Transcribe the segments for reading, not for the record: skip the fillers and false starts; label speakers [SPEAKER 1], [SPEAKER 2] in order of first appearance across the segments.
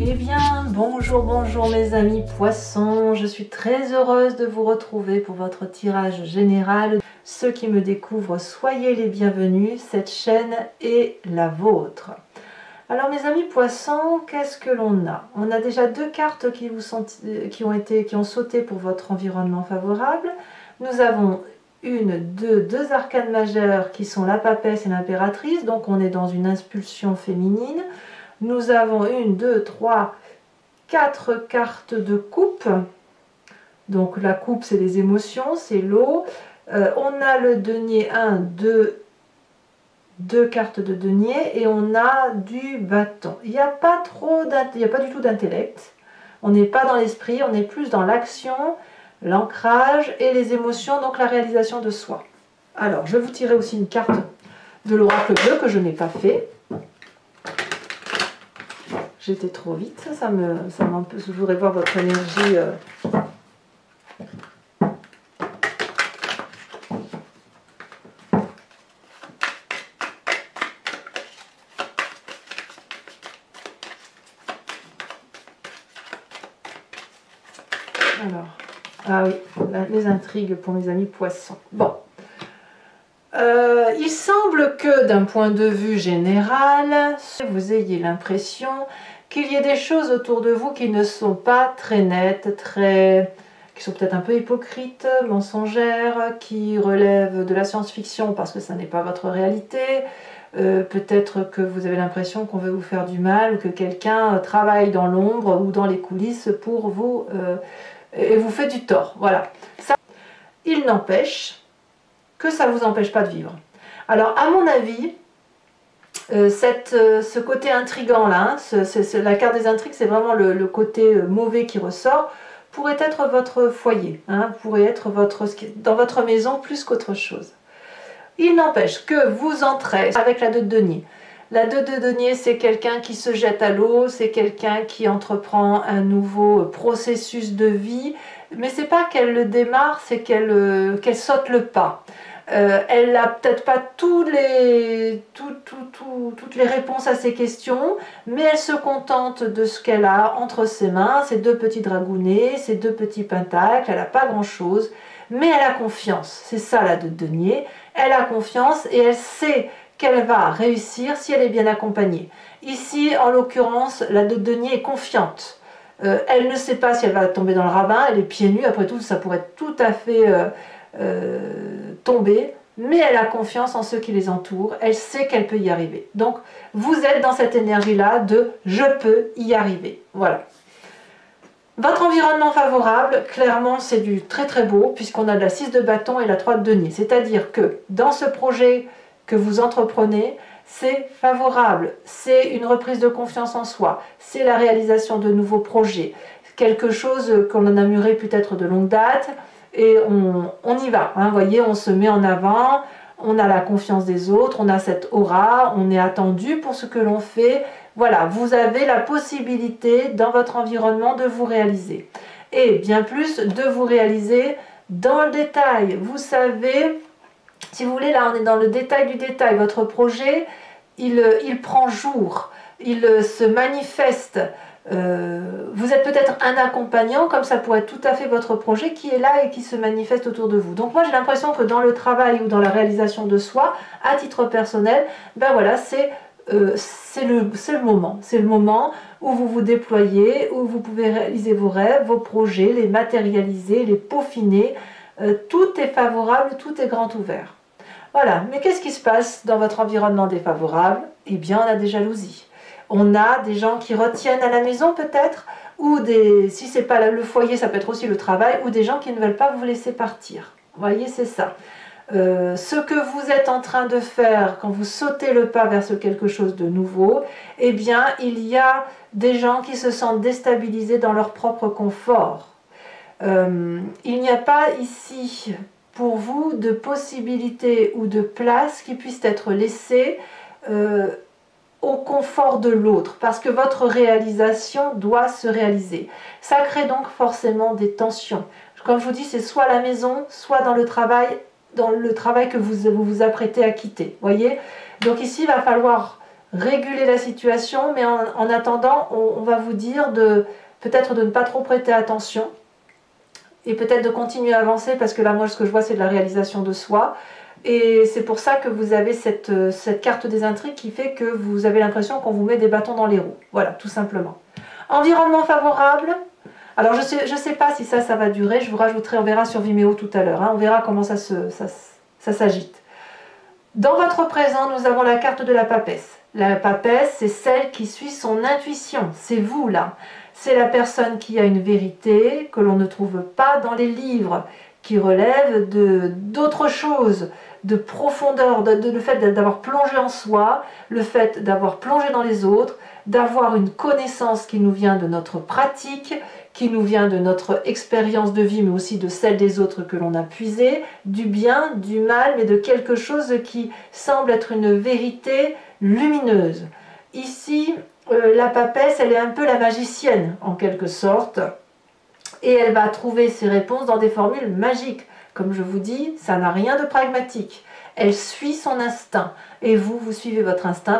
[SPEAKER 1] Eh bien, bonjour mes amis poissons, je suis très heureuse de vous retrouver pour votre tirage général. Ceux qui me découvrent, soyez les bienvenus, cette chaîne est la vôtre. Alors mes amis poissons, qu'est-ce que l'on a? On a déjà deux cartes qui ont sauté pour votre environnement favorable. Nous avons deux arcanes majeures qui sont la papesse et l'impératrice, donc on est dans une impulsion féminine. Nous avons 4 cartes de coupe. Donc la coupe, c'est les émotions, c'est l'eau. On a le denier 2 cartes de denier et on a du bâton. Il n'y a pas du tout d'intellect. On n'est pas dans l'esprit, on est plus dans l'action, l'ancrage et les émotions, donc la réalisation de soi. Alors, je vais vous tirer aussi une carte de l'oracle bleu que je n'ai pas fait. J'étais trop vite, je voudrais voir votre énergie. Alors, ah oui, les intrigues pour mes amis poissons. Bon. Il semble que d'un point de vue général, vous ayez l'impression qu'il y ait des choses autour de vous qui ne sont pas très nettes, qui sont peut-être un peu hypocrites, mensongères, qui relèvent de la science-fiction parce que ça n'est pas votre réalité. Peut-être que vous avez l'impression qu'on veut vous faire du mal ou que quelqu'un travaille dans l'ombre ou dans les coulisses pour vous et vous fait du tort. Voilà. Ça, il n'empêche que ça ne vous empêche pas de vivre. Alors, à mon avis, ce côté intrigant là, la carte des intrigues, c'est vraiment le côté mauvais qui ressort, pourrait être votre foyer, pourrait être dans votre maison plus qu'autre chose. Il n'empêche que vous entrez avec la 2 de denier. La 2 de denier, c'est quelqu'un qui se jette à l'eau, c'est quelqu'un qui entreprend un nouveau processus de vie, mais c'est pas qu'elle le démarre, c'est qu'elle saute le pas. Elle n'a peut-être pas toutes les réponses à ses questions, mais elle se contente de ce qu'elle a entre ses mains, ses 2 petits dragounets, ses 2 petits pentacles, elle n'a pas grand-chose, mais elle a confiance. C'est ça la 2 de denier, elle a confiance et elle sait qu'elle va réussir si elle est bien accompagnée. Ici, en l'occurrence, la 2 de denier est confiante. Elle ne sait pas si elle va tomber dans le ravin, elle est pieds nus, après tout, ça pourrait tout à fait tomber, mais elle a confiance en ceux qui les entourent, elle sait qu'elle peut y arriver. Donc, vous êtes dans cette énergie-là de « je peux y arriver ». Voilà. Votre environnement favorable, clairement, c'est du très très beau, puisqu'on a de la 6 de bâton et la 3 de denier. C'est-à-dire que dans ce projet que vous entreprenez, c'est favorable, c'est une reprise de confiance en soi, c'est la réalisation de nouveaux projets, quelque chose qu'on en a mûri peut-être de longue date, et on y va, vous voyez, on se met en avant, on a la confiance des autres, on a cette aura, on est attendu pour ce que l'on fait. Voilà, vous avez la possibilité dans votre environnement de vous réaliser. Et bien plus, de vous réaliser dans le détail. Vous savez, si vous voulez, là on est dans le détail du détail. Votre projet, il prend jour, il se manifeste. Vous êtes peut-être un accompagnant, comme ça pourrait être tout à fait votre projet qui est là et qui se manifeste autour de vous. Donc moi j'ai l'impression que dans le travail ou dans la réalisation de soi, à titre personnel, ben voilà, c'est le moment où vous vous déployez, où vous pouvez réaliser vos rêves, vos projets, les matérialiser, les peaufiner. Tout est favorable, tout est grand ouvert. Voilà, mais qu'est-ce qui se passe dans votre environnement défavorable? Eh bien, on a des jalousies. On a des gens qui retiennent à la maison peut-être, ou si c'est pas le foyer, ça peut être aussi le travail, ou des gens qui ne veulent pas vous laisser partir. Vous voyez, c'est ça. Ce que vous êtes en train de faire quand vous sautez le pas vers quelque chose de nouveau, eh bien, il y a des gens qui se sentent déstabilisés dans leur propre confort. Il n'y a pas ici pour vous de possibilité ou de place qui puisse être laissée au confort de l'autre, parce que votre réalisation doit se réaliser. Ça crée donc forcément des tensions. Comme je vous dis, c'est soit à la maison, soit dans le travail que vous vous apprêtez à quitter. Voyez. Donc ici, il va falloir réguler la situation, mais en attendant, on va vous dire peut-être de ne pas trop prêter attention et peut-être de continuer à avancer parce que là, moi, ce que je vois, c'est de la réalisation de soi. Et c'est pour ça que vous avez cette carte des intrigues qui fait que vous avez l'impression qu'on vous met des bâtons dans les roues. Voilà, tout simplement. Environnement favorable. Alors, je sais pas si ça va durer. Je vous rajouterai, on verra sur Vimeo tout à l'heure. Hein, on verra comment ça s'agite. Dans votre présent, nous avons la carte de la papesse. La papesse, c'est celle qui suit son intuition. C'est vous, là. C'est la personne qui a une vérité que l'on ne trouve pas dans les livres, qui relève d'autre chose, de profondeur, le fait d'avoir plongé en soi, le fait d'avoir plongé dans les autres, d'avoir une connaissance qui nous vient de notre pratique, qui nous vient de notre expérience de vie, mais aussi de celle des autres que l'on a puisée, du bien, du mal, mais de quelque chose qui semble être une vérité lumineuse. Ici, la papesse, elle est un peu la magicienne, en quelque sorte, et elle va trouver ses réponses dans des formules magiques. Comme je vous dis, ça n'a rien de pragmatique. Elle suit son instinct, et vous suivez votre instinct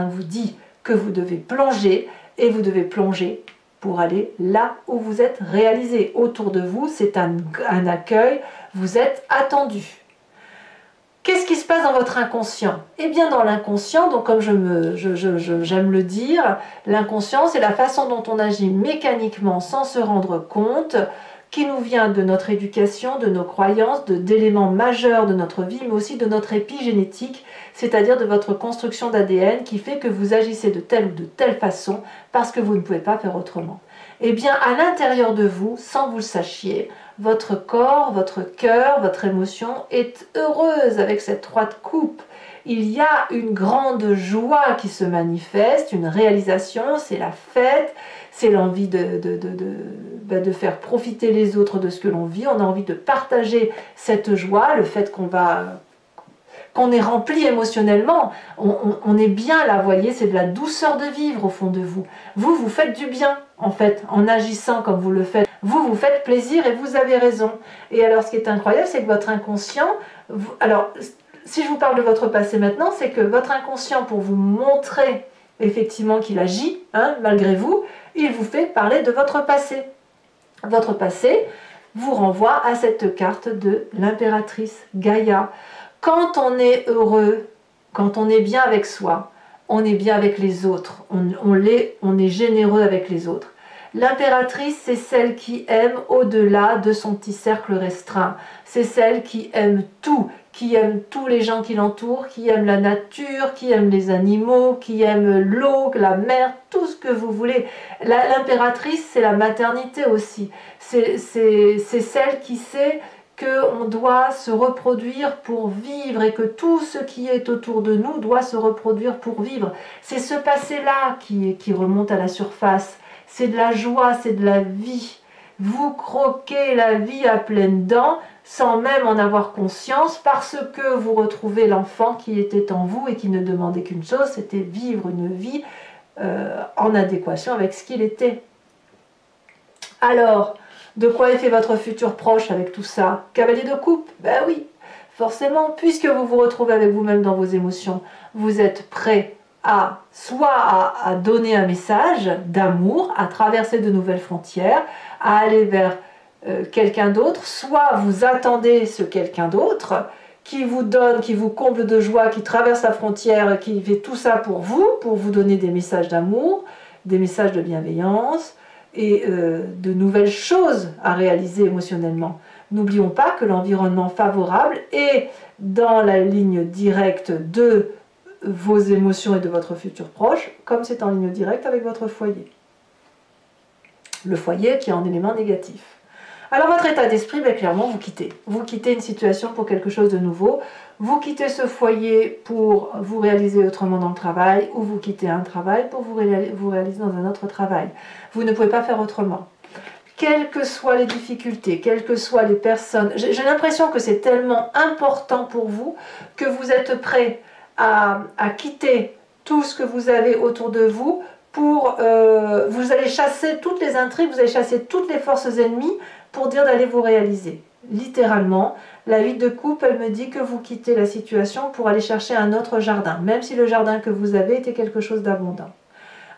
[SPEAKER 1] vous dit que vous devez plonger, et vous devez plonger pour aller là où vous êtes réalisé. Autour de vous, c'est un accueil, vous êtes attendu. Qu'est-ce qui se passe dans votre inconscient? Eh bien dans l'inconscient, donc comme j'aime le dire, l'inconscient c'est la façon dont on agit mécaniquement sans se rendre compte, qui nous vient de notre éducation, de nos croyances, d'éléments majeurs de notre vie, mais aussi de notre épigénétique, c'est-à-dire de votre construction d'ADN qui fait que vous agissez de telle ou de telle façon parce que vous ne pouvez pas faire autrement. Eh bien, à l'intérieur de vous, sans que vous le sachiez, votre corps, votre cœur, votre émotion est heureuse avec cette 3 de coupe. Il y a une grande joie qui se manifeste, une réalisation, c'est la fête, c'est l'envie de faire profiter les autres de ce que l'on vit. On a envie de partager cette joie, le fait qu'on est rempli émotionnellement. On est bien là, vous voyez, c'est de la douceur de vivre au fond de vous. Vous faites du bien, en fait, en agissant comme vous le faites. Vous faites plaisir et vous avez raison. Et alors, ce qui est incroyable, c'est que votre inconscient... Alors, si je vous parle de votre passé maintenant, c'est que votre inconscient, pour vous montrer effectivement qu'il agit, hein, malgré vous, il vous fait parler de votre passé. Votre passé vous renvoie à cette carte de l'impératrice Gaïa. Quand on est heureux, quand on est bien avec soi, on est bien avec les autres, on est généreux avec les autres. L'impératrice, c'est celle qui aime au-delà de son petit cercle restreint. C'est celle qui aime tout, qui aime tous les gens qui l'entourent, qui aime la nature, qui aime les animaux, qui aime l'eau, la mer, tout ce que vous voulez. L'impératrice, c'est la maternité aussi. C'est celle qui sait qu'on doit se reproduire pour vivre et que tout ce qui est autour de nous doit se reproduire pour vivre. C'est ce passé-là qui remonte à la surface. C'est de la joie, c'est de la vie. Vous croquez la vie à pleines dents sans même en avoir conscience parce que vous retrouvez l'enfant qui était en vous et qui ne demandait qu'une chose, c'était vivre une vie en adéquation avec ce qu'il était. Alors, de quoi est fait votre futur proche avec tout ça? Cavalier de coupe? Ben oui, forcément, puisque vous vous retrouvez avec vous-même dans vos émotions, vous êtes prêt à donner un message d'amour, à traverser de nouvelles frontières, à aller vers quelqu'un d'autre, soit vous attendez ce quelqu'un d'autre qui vous donne, qui vous comble de joie, qui traverse la frontière, qui fait tout ça pour vous donner des messages d'amour, des messages de bienveillance et de nouvelles choses à réaliser émotionnellement. N'oublions pas que l'environnement favorable est dans la ligne directe de vos émotions et de votre futur proche, comme c'est en ligne directe avec votre foyer. Le foyer qui est en élément négatif. Alors votre état d'esprit, ben, clairement, vous quittez. Vous quittez une situation pour quelque chose de nouveau. Vous quittez ce foyer pour vous réaliser autrement dans le travail, ou vous quittez un travail pour vous réaliser dans un autre travail. Vous ne pouvez pas faire autrement. Quelles que soient les difficultés, quelles que soient les personnes, j'ai l'impression que c'est tellement important pour vous que vous êtes prêt à quitter tout ce que vous avez autour de vous pour... vous allez chasser toutes les intrigues, vous allez chasser toutes les forces ennemies pour dire d'aller vous réaliser. littéralement. La 8 de coupe, elle me dit que vous quittez la situation pour aller chercher un autre jardin, même si le jardin que vous avez était quelque chose d'abondant.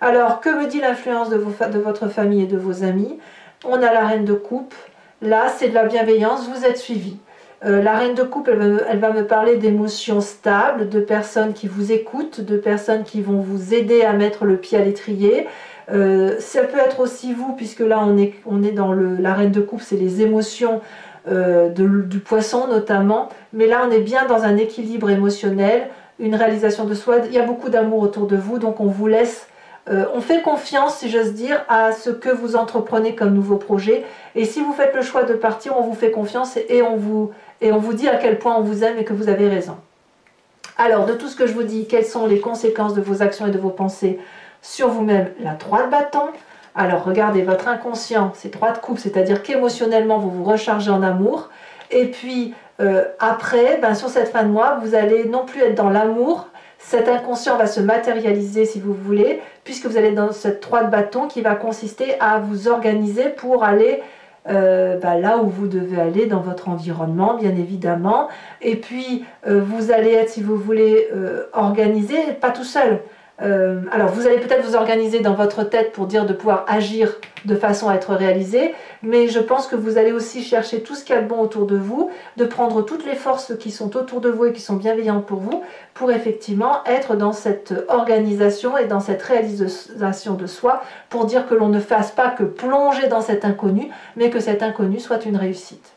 [SPEAKER 1] Alors, que me dit l'influence de votre famille et de vos amis? On a la reine de coupe. Là, c'est de la bienveillance, vous êtes suivi. La reine de coupe, elle va me parler d'émotions stables, de personnes qui vous écoutent, de personnes qui vont vous aider à mettre le pied à l'étrier. Ça peut être aussi vous, puisque là, on est dans la reine de coupe, c'est les émotions du poisson notamment. Mais là, on est bien dans un équilibre émotionnel, une réalisation de soi. Il y a beaucoup d'amour autour de vous, donc on vous laisse... on fait confiance, si j'ose dire, à ce que vous entreprenez comme nouveau projet. Et si vous faites le choix de partir, on vous fait confiance et on vous dit à quel point on vous aime et que vous avez raison. Alors, de tout ce que je vous dis, quelles sont les conséquences de vos actions et de vos pensées sur vous-même? La 3 de bâton. Alors, regardez, votre inconscient, c'est 3 de coupe, c'est-à-dire qu'émotionnellement, vous vous rechargez en amour. Et puis, après, sur cette fin de mois, vous allez non plus être dans l'amour. Cet inconscient va se matérialiser, si vous voulez, puisque vous allez dans cette 3 de bâton qui va consister à vous organiser pour aller là où vous devez aller dans votre environnement, bien évidemment. Et puis, vous allez être, si vous voulez, organisé, pas tout seul. Alors, vous allez peut-être vous organiser dans votre tête pour dire de pouvoir agir de façon à être réalisé, mais je pense que vous allez aussi chercher tout ce qu'il y a de bon autour de vous, de prendre toutes les forces qui sont autour de vous et qui sont bienveillantes pour vous, pour effectivement être dans cette organisation et dans cette réalisation de soi, pour dire que l'on ne fasse pas que plonger dans cet inconnu, mais que cet inconnu soit une réussite.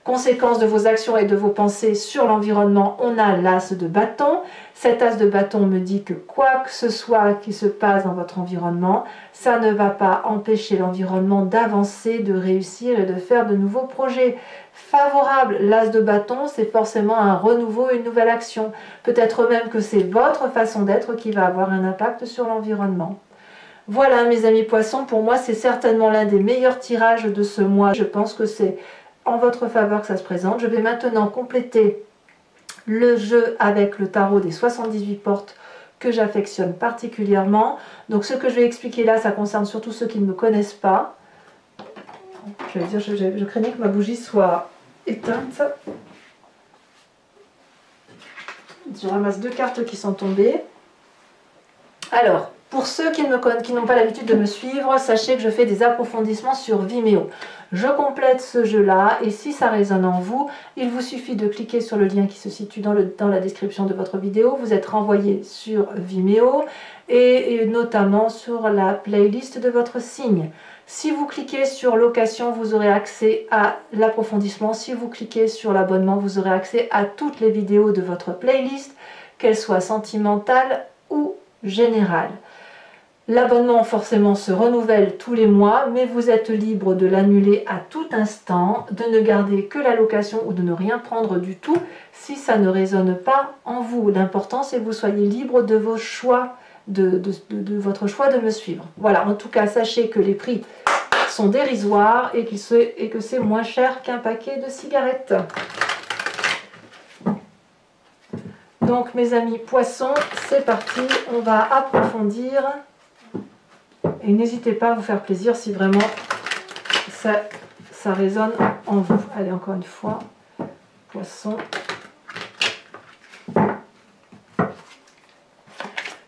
[SPEAKER 1] Conséquence de vos actions et de vos pensées sur l'environnement, on a l'as de bâton. Cet as de bâton me dit que quoi que ce soit qui se passe dans votre environnement, ça ne va pas empêcher l'environnement d'avancer, de réussir et de faire de nouveaux projets favorables. L'as de bâton, c'est forcément un renouveau, une nouvelle action. Peut-être même que c'est votre façon d'être qui va avoir un impact sur l'environnement. Voilà mes amis poissons, pour moi c'est certainement l'un des meilleurs tirages de ce mois. Je pense que c'est en votre faveur que ça se présente. Je vais maintenant compléter le jeu avec le tarot des 78 portes que j'affectionne particulièrement. Donc ce que je vais expliquer là, ça concerne surtout ceux qui ne me connaissent pas. Je craignais que ma bougie soit éteinte. Je ramasse 2 cartes qui sont tombées. Alors, pour ceux qui n'ont pas l'habitude de me suivre, sachez que je fais des approfondissements sur Vimeo. Je complète ce jeu-là et si ça résonne en vous, il vous suffit de cliquer sur le lien qui se situe dans la description de votre vidéo. Vous êtes renvoyé sur Vimeo et notamment sur la playlist de votre signe. Si vous cliquez sur location, vous aurez accès à l'approfondissement. Si vous cliquez sur l'abonnement, vous aurez accès à toutes les vidéos de votre playlist, qu'elles soient sentimentales ou générales. L'abonnement forcément se renouvelle tous les mois, mais vous êtes libre de l'annuler à tout instant, de ne garder que la location ou de ne rien prendre du tout si ça ne résonne pas en vous. L'important c'est que vous soyez libre de vos choix, de votre choix de me suivre. Voilà, en tout cas sachez que les prix sont dérisoires et que c'est moins cher qu'un paquet de cigarettes. Donc mes amis poissons, c'est parti, on va approfondir. Et n'hésitez pas à vous faire plaisir si vraiment ça résonne en vous. Allez, encore une fois, poisson.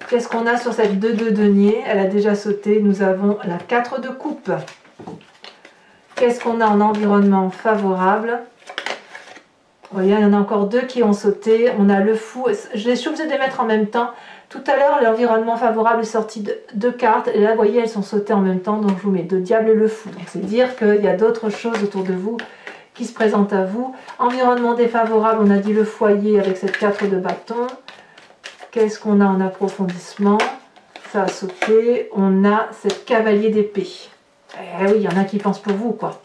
[SPEAKER 1] Qu'est-ce qu'on a sur cette 2 de denier? Elle a déjà sauté. Nous avons la 4 de coupe. Qu'est-ce qu'on a en environnement favorable? Vous voyez, il y en a encore 2 qui ont sauté. On a le fou. Je suis obligée de les mettre en même temps. Tout à l'heure, l'environnement favorable est sorti de 2 cartes. Et là, vous voyez, elles sont sautées en même temps. Donc, je vous mets de diable et le fou. Donc, c'est dire qu'il y a d'autres choses autour de vous qui se présentent à vous. Environnement défavorable, on a dit le foyer avec cette 4 de bâton. Qu'est-ce qu'on a en approfondissement? Ça a sauté. On a cette cavalier d'épée. Eh oui, il y en a qui pensent pour vous, quoi.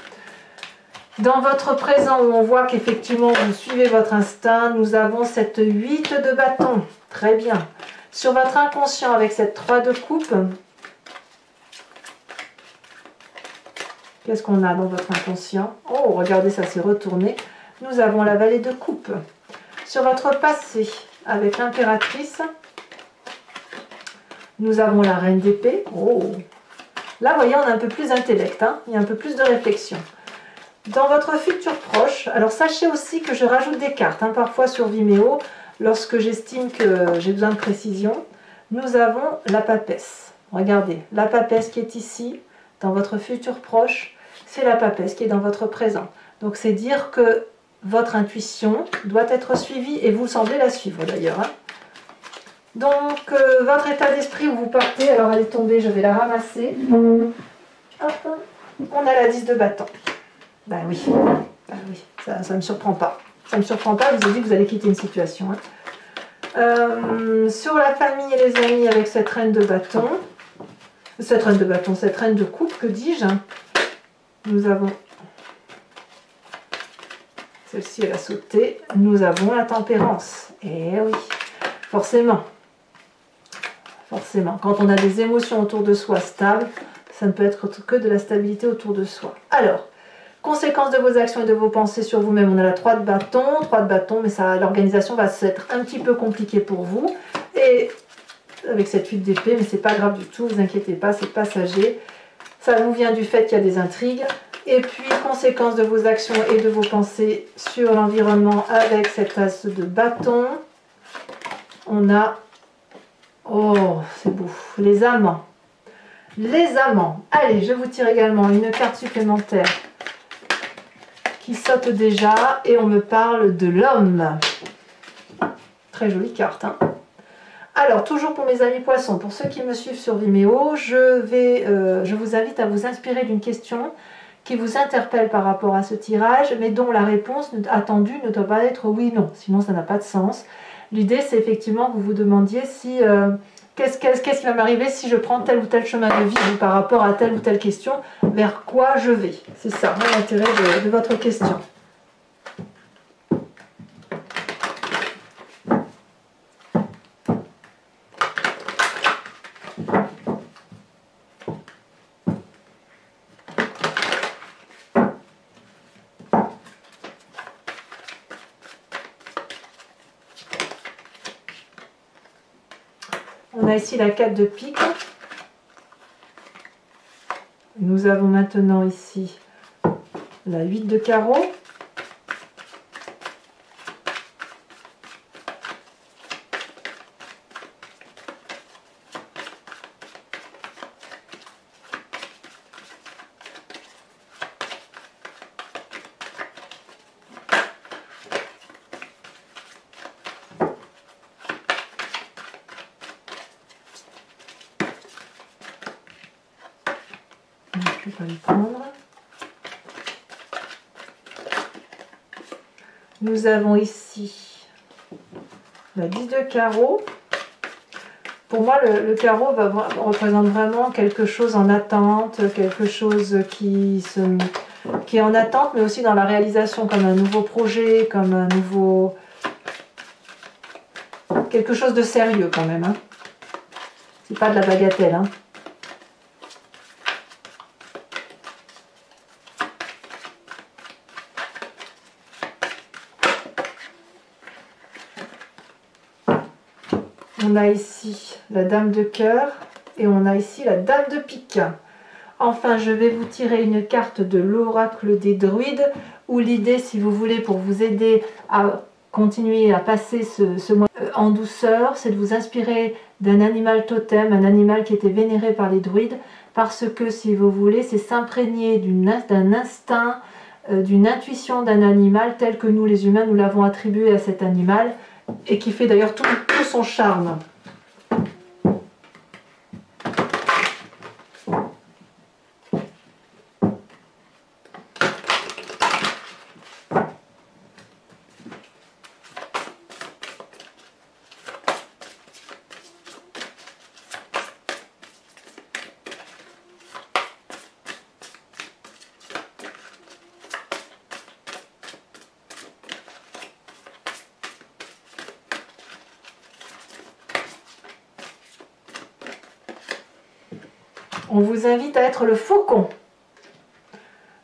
[SPEAKER 1] Dans votre présent, où on voit qu'effectivement, vous suivez votre instinct, nous avons cette 8 de bâton. Très bien. Sur votre inconscient, avec cette 3 de coupe, qu'est-ce qu'on a dans votre inconscient? Oh, regardez, ça s'est retourné. Nous avons la vallée de coupe. Sur votre passé, avec l'impératrice, nous avons la reine d'épée. Oh, là, vous voyez, on a un peu plus d'intellect, hein, il y a un peu plus de réflexion. Dans votre futur proche, alors sachez aussi que je rajoute des cartes, hein, parfois sur Vimeo, lorsque j'estime que j'ai besoin de précision. Nous avons la papesse. Regardez, la papesse qui est ici, dans votre futur proche, c'est la papesse qui est dans votre présent. Donc c'est dire que votre intuition doit être suivie, et vous semblez la suivre d'ailleurs. Hein. Donc votre état d'esprit où vous partez, alors elle est tombée, je vais la ramasser. Hop, on a la 10 de bâton. Ben oui, ça ne me surprend pas. Ça ne me surprend pas, je vous ai dit que vous allez quitter une situation. Hein. Sur la famille et les amis avec cette reine de bâton, cette reine de coupe, que dis-je, hein. Nous avons, celle-ci elle a sauté, nous avons la tempérance. Et oui, forcément, quand on a des émotions autour de soi stables, ça ne peut être que de la stabilité autour de soi. Alors, conséquences de vos actions et de vos pensées sur vous-même, on a la 3 de bâton, mais l'organisation va être un petit peu compliquée pour vous. Et avec cette 8 d'épée, mais c'est pas grave du tout, vous inquiétez pas, c'est passager. Ça nous vient du fait qu'il y a des intrigues. Et puis, conséquences de vos actions et de vos pensées sur l'environnement avec cette as de bâton. On a, oh, c'est beau, les amants. Les amants. Allez, je vous tire également une carte supplémentaire qui saute déjà et on me parle de l'homme. Très jolie carte. Hein. Alors, toujours pour mes amis poissons, pour ceux qui me suivent sur Vimeo, je vous invite à vous inspirer d'une question qui vous interpelle par rapport à ce tirage, mais dont la réponse attendue ne doit pas être oui, non, sinon ça n'a pas de sens. L'idée, c'est effectivement que vous vous demandiez si qu'est-ce qui va m'arriver si je prends tel ou tel chemin de vie ou par rapport à telle ou telle question, vers quoi je vais. C'est ça l'intérêt de votre question. On a ici la 4 de pique. Nous avons maintenant ici la 8 de carreau. Je vais pas le prendre. Nous avons ici la 10 de carreau. Pour moi, le carreau représente vraiment quelque chose en attente, quelque chose qui est en attente, mais aussi dans la réalisation, comme un nouveau projet, comme un nouveau... quelque chose de sérieux quand même. Hein. C'est pas de la bagatelle. Hein. On a ici la dame de cœur et on a ici la dame de pique. Enfin, je vais vous tirer une carte de l'oracle des druides où l'idée, si vous voulez, pour vous aider à continuer à passer ce mois en douceur, c'est de vous inspirer d'un animal totem, un animal qui était vénéré par les druides, parce que, si vous voulez, c'est s'imprégner d'un instinct, d'une intuition d'un animal tel que nous, les humains, nous l'avons attribué à cet animal, et qui fait d'ailleurs tout son charme. On vous invite à être le faucon.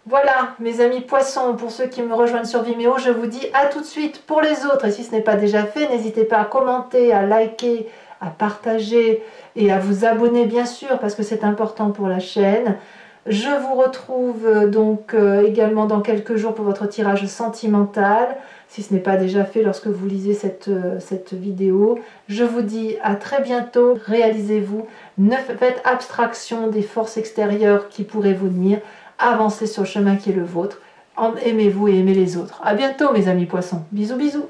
[SPEAKER 1] Voilà, mes amis poissons, pour ceux qui me rejoignent sur Vimeo, je vous dis à tout de suite. Pour les autres, et si ce n'est pas déjà fait, n'hésitez pas à commenter, à liker, à partager et à vous abonner, bien sûr, parce que c'est important pour la chaîne. Je vous retrouve donc également dans quelques jours pour votre tirage sentimental, si ce n'est pas déjà fait lorsque vous lisez cette vidéo. Je vous dis à très bientôt, réalisez-vous, ne faites abstraction des forces extérieures qui pourraient vous nuire, avancez sur le chemin qui est le vôtre, aimez-vous et aimez les autres. À bientôt mes amis poissons, bisous bisous.